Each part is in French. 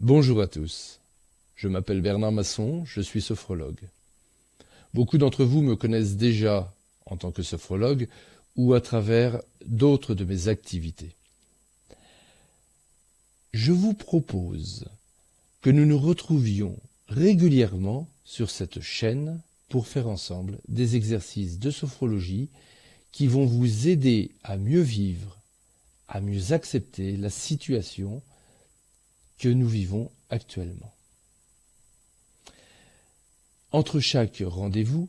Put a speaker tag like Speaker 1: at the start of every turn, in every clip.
Speaker 1: Bonjour à tous, je m'appelle Bernard Masson, je suis sophrologue. Beaucoup d'entre vous me connaissent déjà en tant que sophrologue ou à travers d'autres de mes activités. Je vous propose que nous nous retrouvions régulièrement sur cette chaîne pour faire ensemble des exercices de sophrologie qui vont vous aider à mieux vivre, à mieux accepter la situation que nous vivons actuellement. Entre chaque rendez-vous,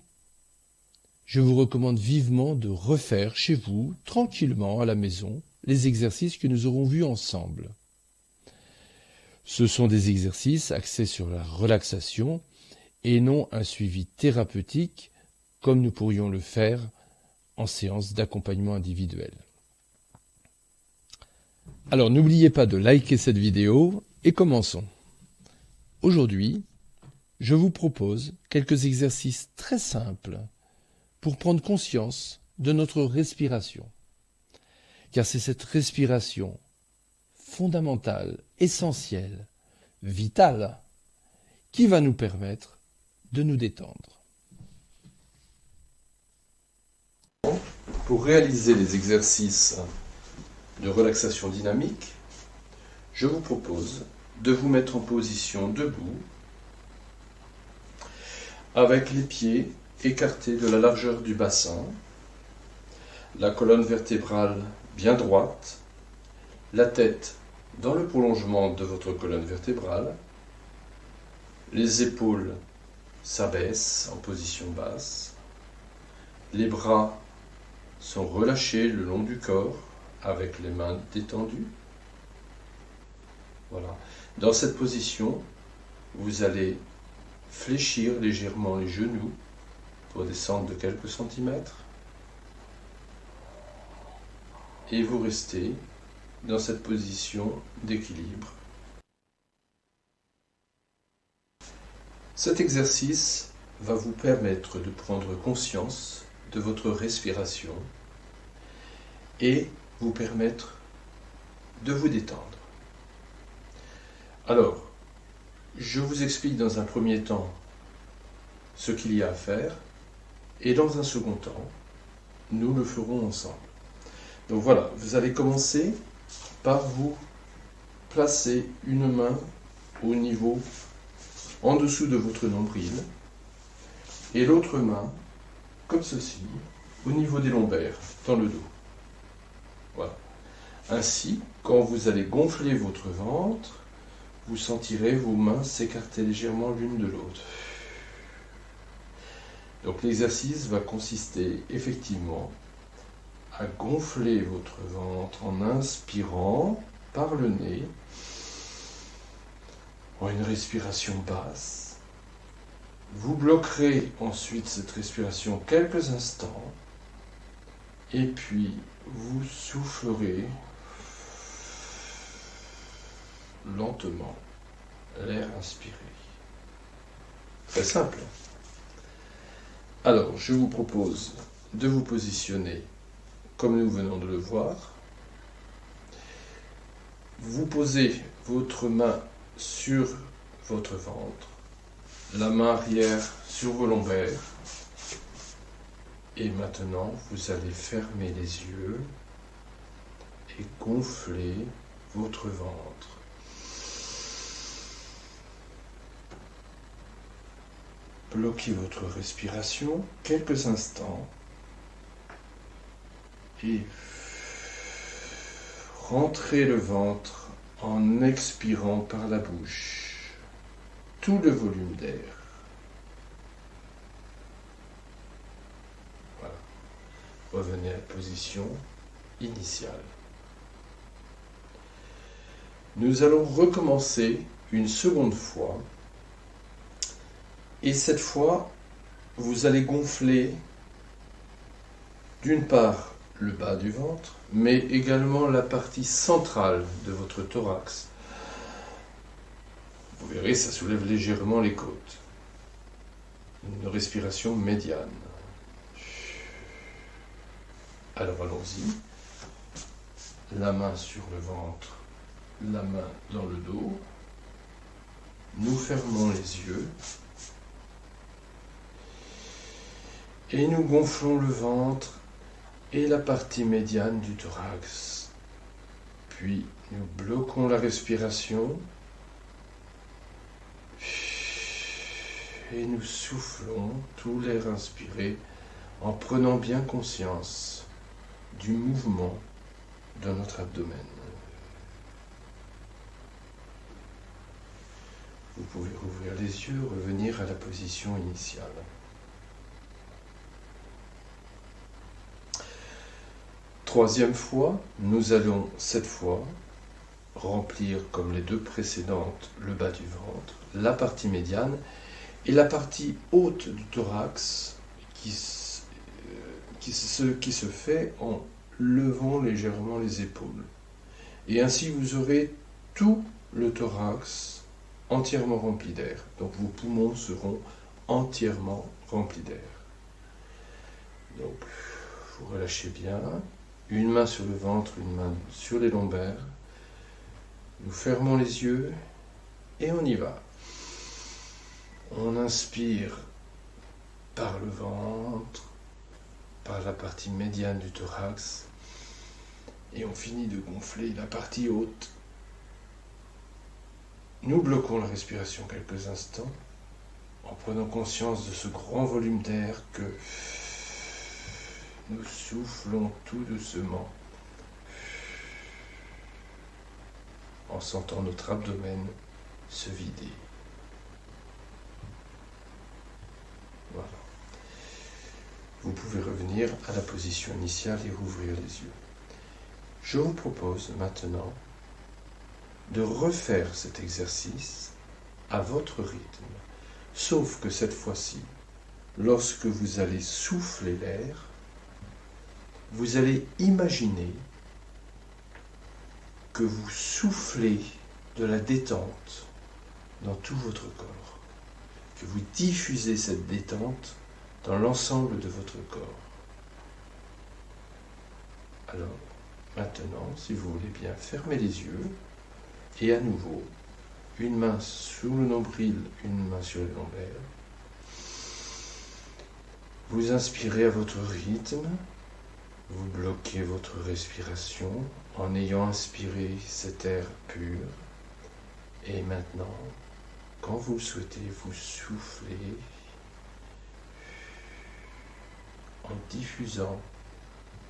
Speaker 1: je vous recommande vivement de refaire chez vous, tranquillement à la maison, les exercices que nous aurons vus ensemble. Ce sont des exercices axés sur la relaxation et non un suivi thérapeutique comme nous pourrions le faire en séance d'accompagnement individuel. Alors n'oubliez pas de liker cette vidéo et commençons. Aujourd'hui, je vous propose quelques exercices très simples pour prendre conscience de notre respiration. Car c'est cette respiration fondamentale, essentielle, vitale, qui va nous permettre de nous détendre. Pour réaliser les exercices de relaxation dynamique, je vous propose de vous mettre en position debout, avec les pieds écartés de la largeur du bassin, la colonne vertébrale bien droite, la tête dans le prolongement de votre colonne vertébrale, les épaules s'abaissent en position basse, les bras sont relâchés le long du corps avec les mains détendues. Voilà. Dans cette position, vous allez fléchir légèrement les genoux pour descendre de quelques centimètres et vous restez dans cette position d'équilibre. Cet exercice va vous permettre de prendre conscience de votre respiration et vous permettre de vous détendre. Alors, je vous explique dans un premier temps ce qu'il y a à faire et dans un second temps, nous le ferons ensemble. Donc voilà, vous allez commencer par vous placer une main au niveau en dessous de votre nombril et l'autre main comme ceci au niveau des lombaires dans le dos. Voilà. Ainsi, quand vous allez gonfler votre ventre, vous sentirez vos mains s'écarter légèrement l'une de l'autre. Donc l'exercice va consister effectivement à gonfler votre ventre en inspirant par le nez, en une respiration basse. Vous bloquerez ensuite cette respiration quelques instants et puis vous soufflerez lentement l'air inspiré. Très simple. Alors, je vous propose de vous positionner comme nous venons de le voir. Vous posez votre main sur votre ventre, la main arrière sur vos lombaires. Et maintenant, vous allez fermer les yeux et gonfler votre ventre. Bloquez votre respiration quelques instants et rentrez le ventre en expirant par la bouche tout le volume d'air. Voilà. Revenez à la position initiale. Nous allons recommencer une seconde fois. Et cette fois, vous allez gonfler d'une part le bas du ventre, mais également la partie centrale de votre thorax. Vous verrez, ça soulève légèrement les côtes. Une respiration médiane. Alors allons-y. La main sur le ventre, la main dans le dos. nous fermons les yeux et nous gonflons le ventre et la partie médiane du thorax. Puis nous bloquons la respiration et nous soufflons tout l'air inspiré en prenant bien conscience du mouvement de notre abdomen. Vous pouvez rouvrir les yeux, revenir à la position initiale. Troisième fois, nous allons cette fois remplir, comme les deux précédentes, le bas du ventre, la partie médiane et la partie haute du thorax qui se fait en levant légèrement les épaules. Et ainsi vous aurez tout le thorax entièrement rempli d'air. Donc vos poumons seront entièrement remplis d'air. Donc vous relâchez bien. Une main sur le ventre, une main sur les lombaires. Nous fermons les yeux et on y va. On inspire par le ventre, par la partie médiane du thorax, et on finit de gonfler la partie haute. Nous bloquons la respiration quelques instants en prenant conscience de ce grand volume d'air que nous soufflons tout doucement en sentant notre abdomen se vider. Voilà. Vous pouvez revenir à la position initiale et rouvrir les yeux. Je vous propose maintenant de refaire cet exercice à votre rythme, sauf que cette fois-ci, lorsque vous allez souffler l'air, vous allez imaginer que vous soufflez de la détente dans tout votre corps, que vous diffusez cette détente dans l'ensemble de votre corps. Alors, maintenant, si vous voulez bien, fermez les yeux et à nouveau, une main sur le nombril, une main sur les lombaires. Vous inspirez à votre rythme, vous bloquez votre respiration en ayant inspiré cet air pur. Et maintenant, quand vous le souhaitez, vous soufflez en diffusant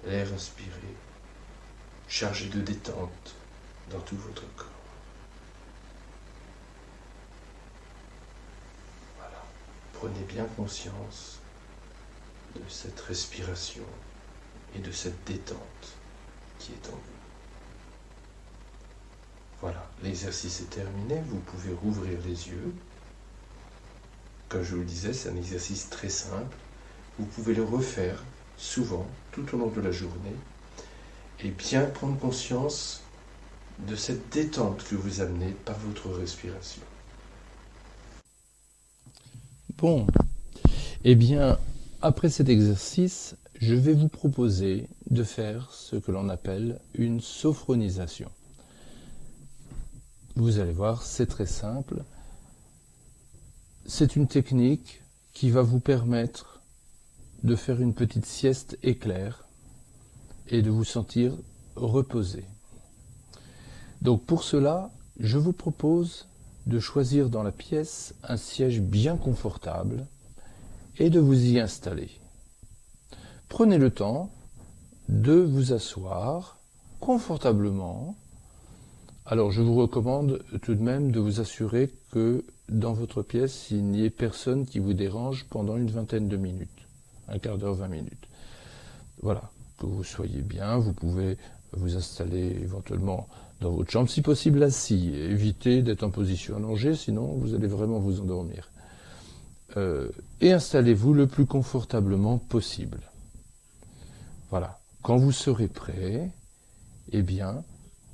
Speaker 1: l'air inspiré, chargé de détente dans tout votre corps. Voilà. Prenez bien conscience de cette respiration et de cette détente qui est en vous. Voilà, l'exercice est terminé, vous pouvez rouvrir les yeux. Comme je vous le disais, c'est un exercice très simple. Vous pouvez le refaire souvent, tout au long de la journée, et bien prendre conscience de cette détente que vous amenez par votre respiration.
Speaker 2: Bon, eh bien, après cet exercice, je vais vous proposer de faire ce que l'on appelle une sophronisation. Vous allez voir, c'est très simple. C'est une technique qui va vous permettre de faire une petite sieste éclair et de vous sentir reposé. Donc pour cela, je vous propose de choisir dans la pièce un siège bien confortable et de vous y installer. Prenez le temps de vous asseoir confortablement. Alors je vous recommande tout de même de vous assurer que dans votre pièce, il n'y ait personne qui vous dérange pendant une vingtaine de minutes, un quart d'heure, 20 minutes. Voilà, que vous soyez bien, vous pouvez vous installer éventuellement dans votre chambre, si possible assis. Évitez d'être en position allongée, sinon vous allez vraiment vous endormir. Et installez-vous le plus confortablement possible. Voilà, quand vous serez prêt, eh bien,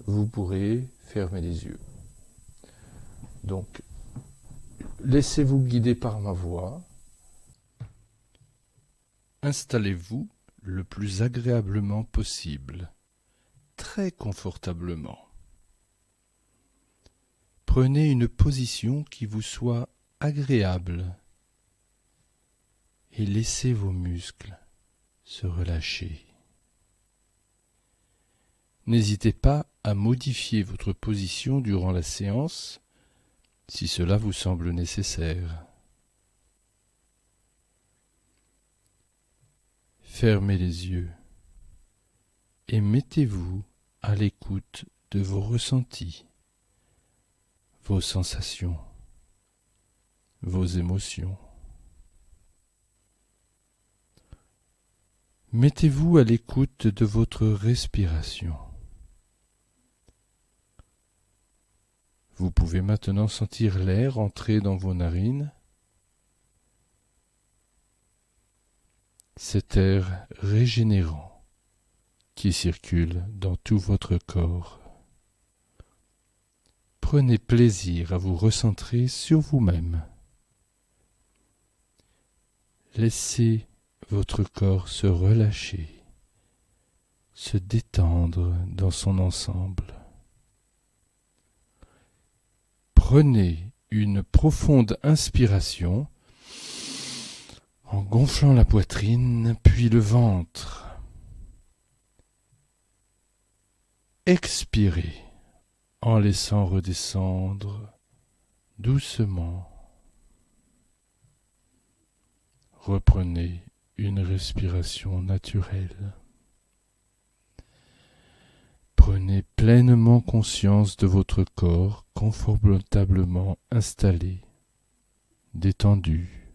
Speaker 2: vous pourrez fermer les yeux. Donc, laissez-vous guider par ma voix. Installez-vous le plus agréablement possible, très confortablement. Prenez une position qui vous soit agréable et laissez vos muscles se relâcher. N'hésitez pas à modifier votre position durant la séance si cela vous semble nécessaire. Fermez les yeux et mettez-vous à l'écoute de vos ressentis, vos sensations, vos émotions. Mettez-vous à l'écoute de votre respiration. Vous pouvez maintenant sentir l'air entrer dans vos narines. Cet air régénérant qui circule dans tout votre corps. Prenez plaisir à vous recentrer sur vous-même. Laissez votre corps se relâcher, se détendre dans son ensemble. Prenez une profonde inspiration en gonflant la poitrine, puis le ventre. Expirez en laissant redescendre doucement. Reprenez une respiration naturelle. Prenez pleinement conscience de votre corps confortablement installé, détendu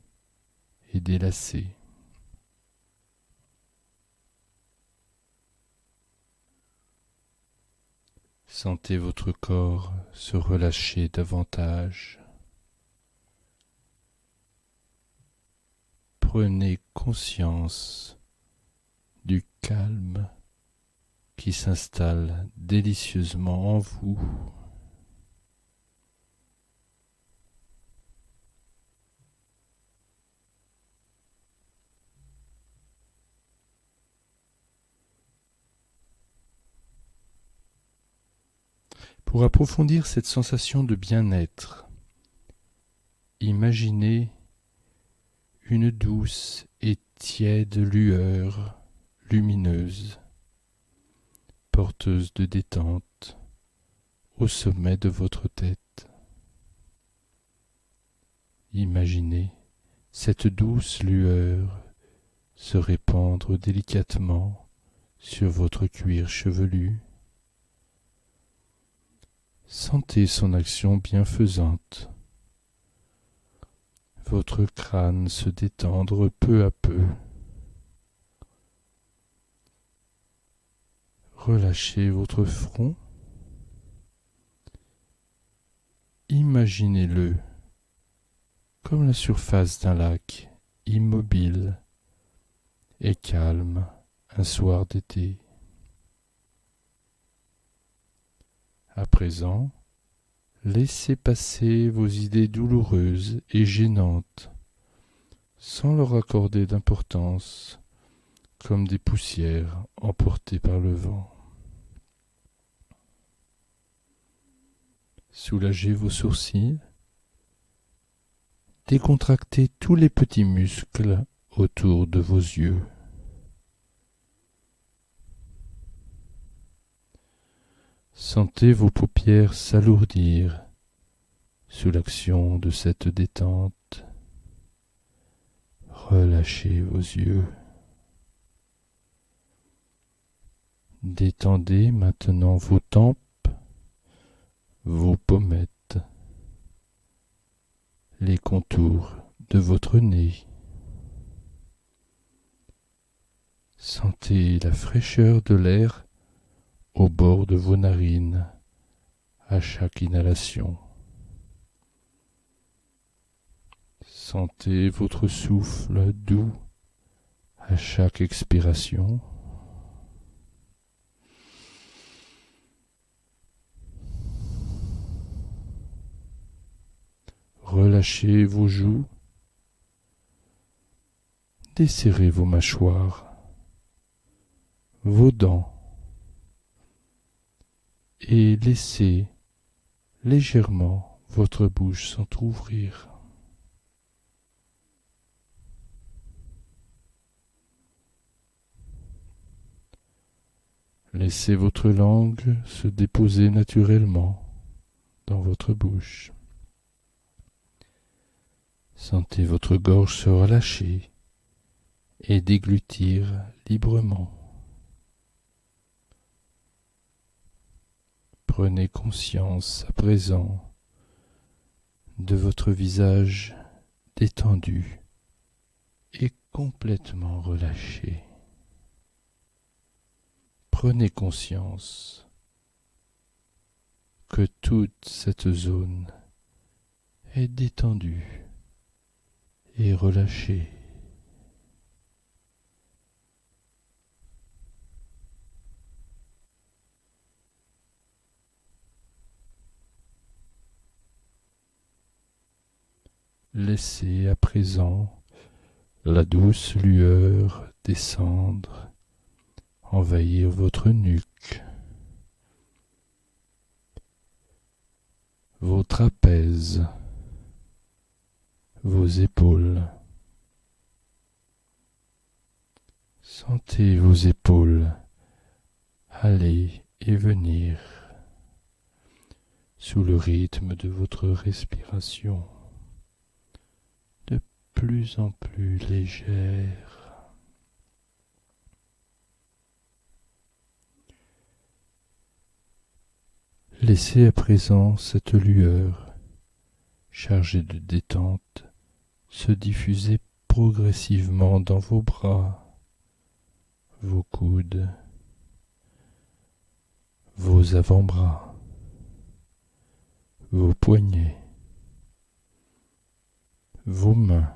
Speaker 2: et délacé. Sentez votre corps se relâcher davantage. Prenez conscience du calme qui s'installe délicieusement en vous. Pour approfondir cette sensation de bien-être, imaginez une douce et tiède lueur lumineuse, porteuse de détente, au sommet de votre tête. Imaginez cette douce lueur se répandre délicatement sur votre cuir chevelu. Sentez son action bienfaisante. Votre crâne se détendre peu à peu. Relâchez votre front. Imaginez-le comme la surface d'un lac immobile et calme un soir d'été. À présent, laissez passer vos idées douloureuses et gênantes, sans leur accorder d'importance, comme des poussières emportées par le vent. Soulagez vos sourcils, décontractez tous les petits muscles autour de vos yeux. Sentez vos paupières s'alourdir sous l'action de cette détente. Relâchez vos yeux. Détendez maintenant vos tempes, vos pommettes, les contours de votre nez. Sentez la fraîcheur de l'air au bord de vos narines à chaque inhalation. Sentez votre souffle doux à chaque expiration. Relâchez vos joues, desserrez vos mâchoires, vos dents, et laissez légèrement votre bouche s'entr'ouvrir. Laissez votre langue se déposer naturellement dans votre bouche. Sentez votre gorge se relâcher et déglutir librement. Prenez conscience à présent de votre visage détendu et complètement relâché. Prenez conscience que toute cette zone est détendue et relâchée. Laissez à présent la douce lueur descendre, envahir votre nuque, vos trapèzes, vos épaules. Sentez vos épaules aller et venir sous le rythme de votre respiration, de plus en plus légère. Laissez à présent cette lueur chargée de détente se diffuser progressivement dans vos bras, vos coudes, vos avant-bras, vos poignets, vos mains,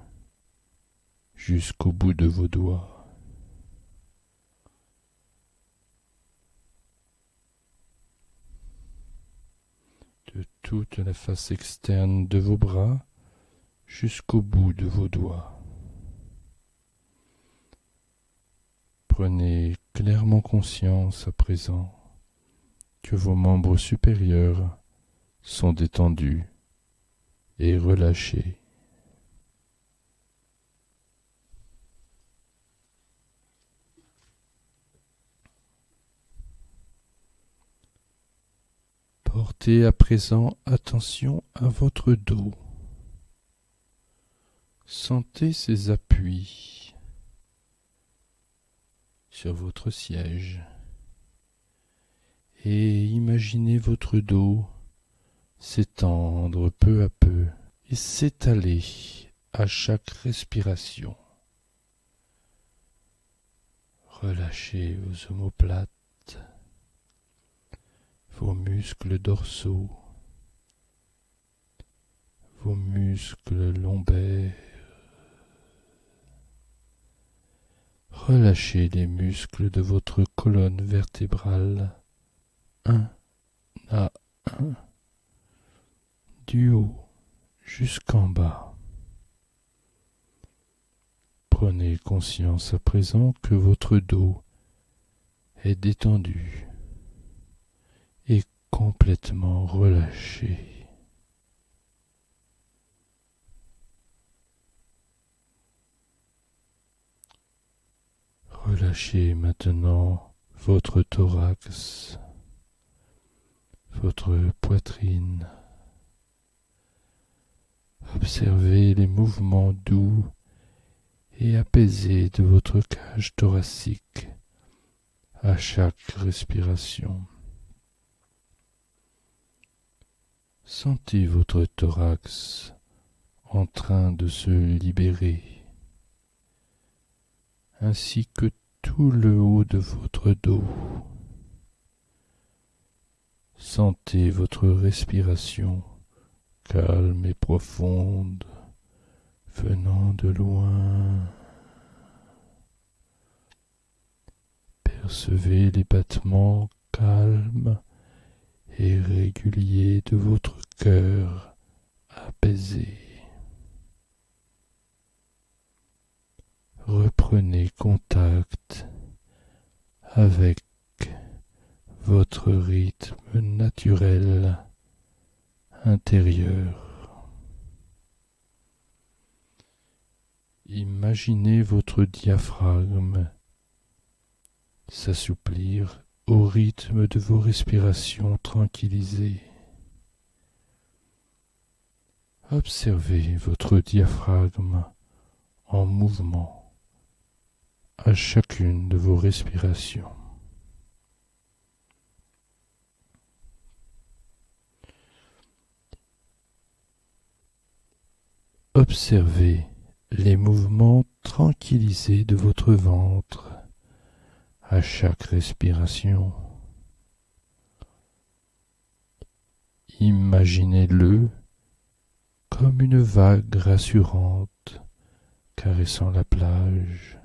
Speaker 2: jusqu'au bout de vos doigts. De toute la face externe de vos bras jusqu'au bout de vos doigts. Prenez clairement conscience à présent que vos membres supérieurs sont détendus et relâchés. Portez à présent attention à votre dos. Sentez ses appuis sur votre siège et imaginez votre dos s'étendre peu à peu et s'étaler à chaque respiration. Relâchez vos omoplates, vos muscles dorsaux, vos muscles lombaires. Relâchez les muscles de votre colonne vertébrale, un à un, du haut jusqu'en bas. Prenez conscience à présent que votre dos est détendu et complètement relâché. Relâchez maintenant votre thorax, votre poitrine. Observez les mouvements doux et apaisés de votre cage thoracique à chaque respiration. Sentez votre thorax en train de se libérer, ainsi que tout le haut de votre dos. Sentez votre respiration calme et profonde venant de loin. Percevez les battements calmes et réguliers de votre cœur apaisé. Reprenez contact avec votre rythme naturel intérieur. Imaginez votre diaphragme s'assouplir au rythme de vos respirations tranquillisées. Observez votre diaphragme en mouvement à chacune de vos respirations. Observez les mouvements tranquillisés de votre ventre à chaque respiration. Imaginez-le comme une vague rassurante caressant la plage.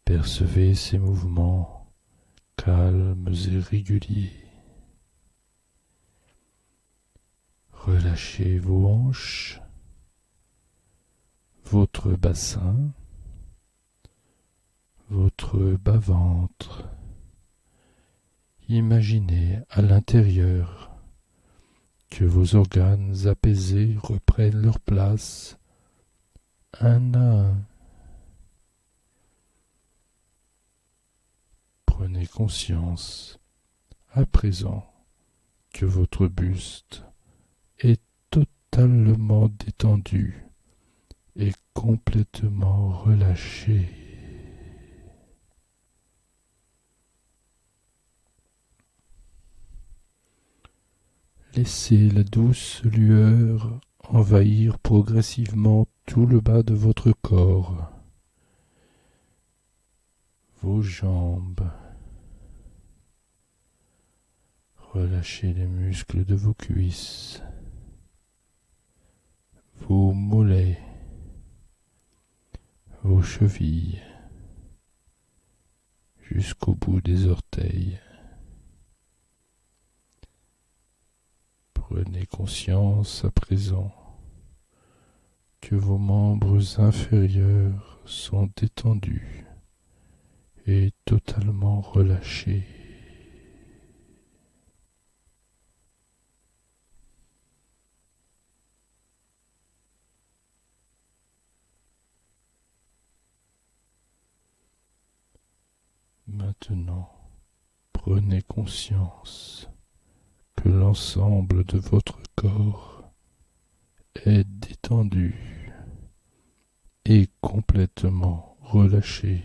Speaker 2: Percevez ces mouvements calmes et réguliers. Relâchez vos hanches, votre bassin, votre bas-ventre. Imaginez à l'intérieur que vos organes apaisés reprennent leur place un à un. Prenez conscience à présent que votre buste est totalement détendu et complètement relâché. Laissez la douce lueur envahir progressivement tout le bas de votre corps, vos jambes. Relâchez les muscles de vos cuisses, vos mollets, vos chevilles, jusqu'au bout des orteils. Prenez conscience à présent que vos membres inférieurs sont détendus et totalement relâchés. Maintenant, prenez conscience que l'ensemble de votre corps est détendu et complètement relâché.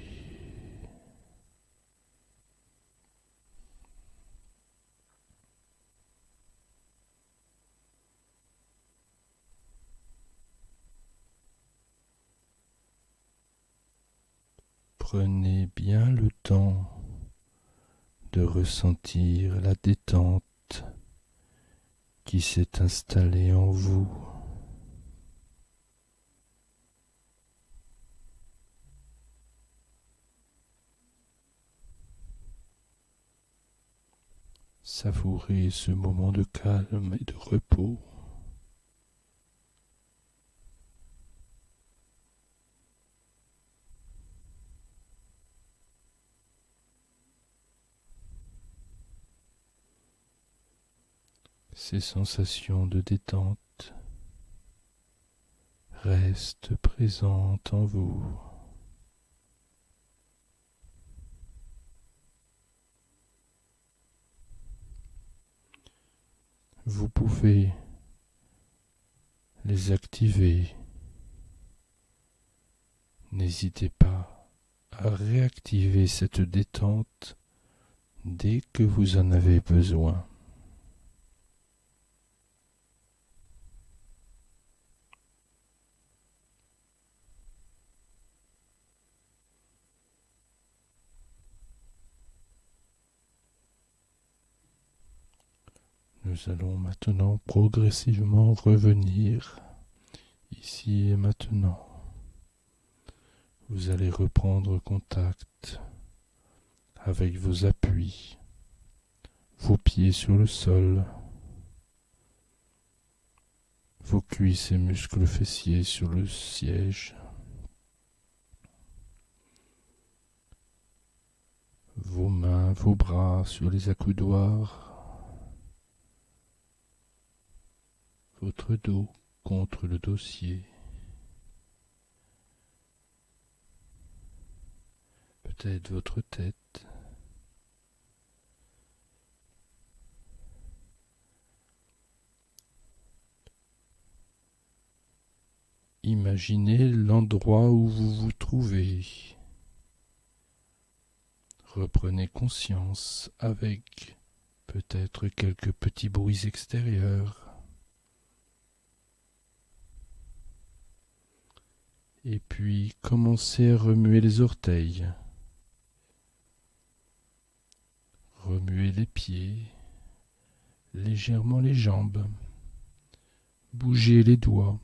Speaker 2: Prenez bien le temps de ressentir la détente qui s'est installée en vous. Savourez ce moment de calme et de repos. Ces sensations de détente restent présentes en vous. Vous pouvez les activer. N'hésitez pas à réactiver cette détente dès que vous en avez besoin. Nous allons maintenant progressivement revenir ici et maintenant. Vous allez reprendre contact avec vos appuis, vos pieds sur le sol, vos cuisses et muscles fessiers sur le siège, vos mains, vos bras sur les accoudoirs, votre dos contre le dossier. Peut-être votre tête. Imaginez l'endroit où vous vous trouvez. Reprenez conscience avec peut-être quelques petits bruits extérieurs. Et puis commencez à remuer les orteils. Remuez les pieds, légèrement les jambes. Bougez les doigts.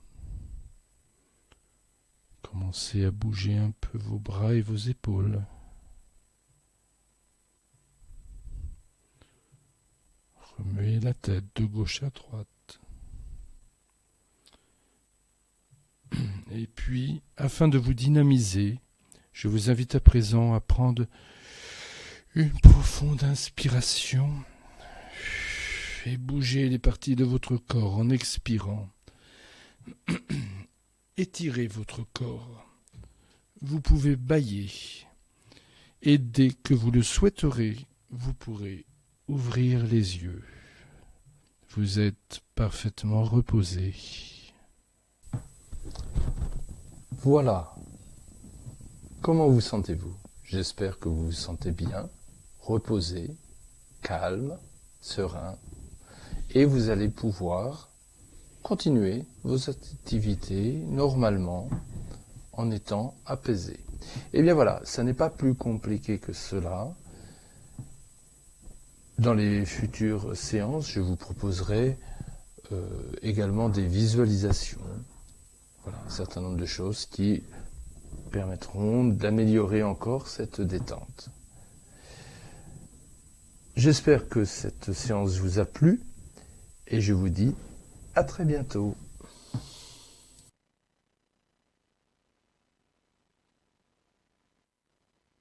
Speaker 2: Commencez à bouger un peu vos bras et vos épaules. Remuez la tête de gauche à droite. Et puis, afin de vous dynamiser, je vous invite à présent à prendre une profonde inspiration et bouger les parties de votre corps en expirant. Étirez votre corps. Vous pouvez bâiller. Et dès que vous le souhaiterez, vous pourrez ouvrir les yeux. Vous êtes parfaitement reposé. Voilà. Comment vous sentez-vous? J'espère que vous vous sentez bien, reposé, calme, serein, et vous allez pouvoir continuer vos activités normalement en étant apaisé. Et bien voilà, ça n'est pas plus compliqué que cela. Dans les futures séances, je vous proposerai également des visualisations. Voilà, un certain nombre de choses qui permettront d'améliorer encore cette détente. J'espère que cette séance vous a plu et je vous dis à très bientôt.